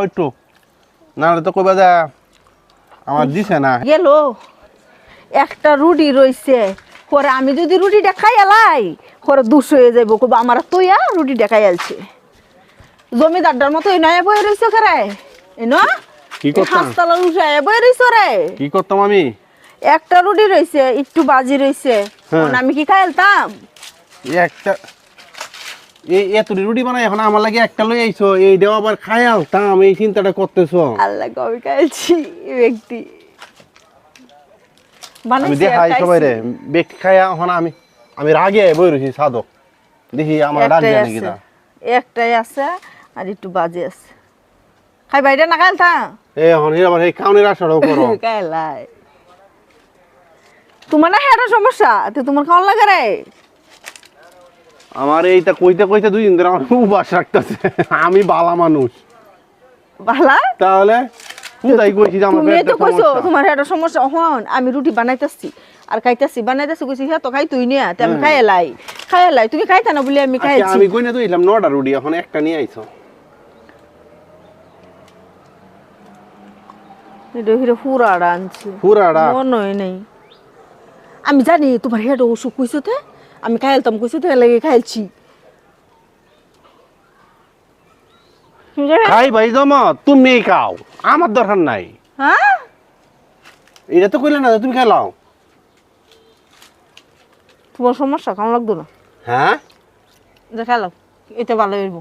একটু না তো কইবা যা আমার দিছে না গেল একটা রুটি রইছে পরে আমি যদি রুটিটা খাই এলাই পরে দুষ হয়ে যাইব কইবা আমার তুইয়া রুটিটা খাই আলছে জমিদারটার মতো এই নয়া বই রইছে করে এনো কি করতাম হাসতালা উঠায় বই রইছে রে কি করতাম আমি একটা রুটি রইছে একটু বাজি রইছে আমি কি খাইলতাম একটা এই এত রুটি বানাই এখন আমার লাগে একটা লই আইছো এই দেওয়া আবার খাই আলতাম এই চিন্তাটা করতেছো আল্লাহ কবি খাইছি ব্যক্তি আমি দেখাই সবাই রে ব্যক্তি খাই এখন আমি রাগে বই রইছি সাদক দেখি আমার ডাক দেয় নাকি না একটাই আছে আর একটু বাজে আছে খাই বাইরে না খাইলতাম এখন আবার এই কাউনের আশাটাও করো খাইলাই তোমার না হেডা সমস্যা তো তোমার খাওয়ার লাগে রে আমার এইটা কইতে কইতে দুই দিন ধরে আমার উপাস রাখতেছে আমি বালা মানুষ বালা তাহলে কোথায় কইছি যে আমার তুমি পেটে তো কইছো সমস্যা? তোমার হেডা সমস্যা হন আমি রুটি বানাইতাছি আর খাইতাছি কইছি হ্যাঁ তো খাই তুই নিয়া আমি খাইলাই তুমি খাইতা না বলে আমি আচ্ছা, খাইছি আমি কই না তো ইলাম 9টা রুটি এখন একটা নিয়ে আইছো এটা হিরে পুরাড়া আনছি পুরাটা মনে হয় নাই আমি জানি তোমার হেডা অসুখ কইছো তে আমি খাইলতাম কইছো তো লাগে খাইছি খাই ভাই জমা তুমি খাও আমার দরকার নাই হ্যাঁ এটা তো কইলে না যে তুমি খেলাও তোমার সমস্যা কেমন লাগতো না হ্যাঁ যে খেলাও এটা ভালো হইব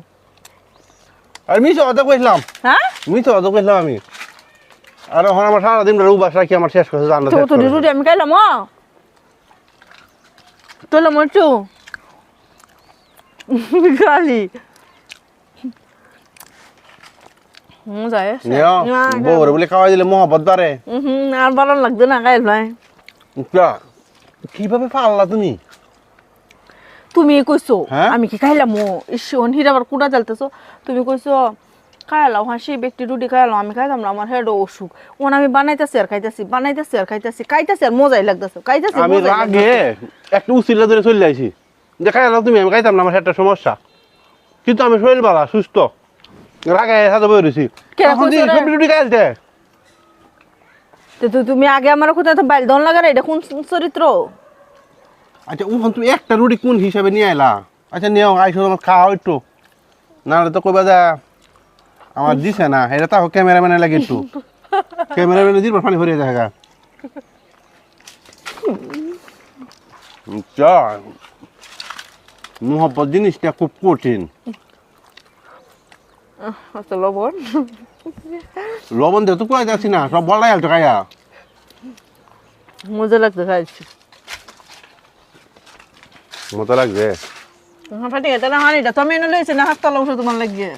আর মিছো কথা কইলাম হ্যাঁ মিছো কথা কইলাম আমি আর এখন আমার সারাদিন উপাস রাখি আমার শেষ করছে জানা তো রুটি আমি খাইলাম তোলা মরচু খালি মজায় নিও বউরে বলে খাওয়াই দিলে মহব্বত বাড়ে আর ভালো লাগতো না খাইল ভাই কিভাবে পারলা তুমি তুমি কইছো হ্যাঁ? আমি কি খাইলাম ইসন হিরা আবার কুড়া জ্বালতেছো তুমি কইছো খাইলাম হাসি ব্যক্তি রুটি খাইলাম আমি খাইতাম না আমার হেড অসুখ ওন আমি বানাইতেছি আর খাইতেছি আর মজাই লাগতেছে খাইতেছি আমি রাগে একটা উচিলা ধরে চলে আইছি যে খাইলাম তুমি আমি খাইতাম না আমার একটা সমস্যা কিন্তু আমি শরীর বালা সুস্থ রাগে সাথে বই রয়েছি এখন দিন সবজি রুটি খাইলতে তো তুমি আগে আমার কোথায় তো বাইল দন লাগা রে এটা কোন চরিত্র আচ্ছা ওখান তুমি একটা রুটি কোন হিসাবে নিয়ে আইলা আচ্ছা নিও আইসো তোমার খাওয়া একটু নাহলে তো কইবা যা আমার দিছে না এটা তাও ক্যামেরাম্যানে লাগে একটু ক্যামেরাম্যানে দিন পানি ভরিয়ে দেখা চা মোহব্বত জিনিসটা খুব কঠিন আচ্ছা লবণ লবণ দিয়ে তো কয়ে যাচ্ছি না সব বলাই আলতো খাইয়া মজা লাগছে খাইছি মতো লাগবে ফাটি গেছে না হানিটা তো আমি এনে লইছি না হাসপাতাল ওষুধ তোমার লাগিয়ে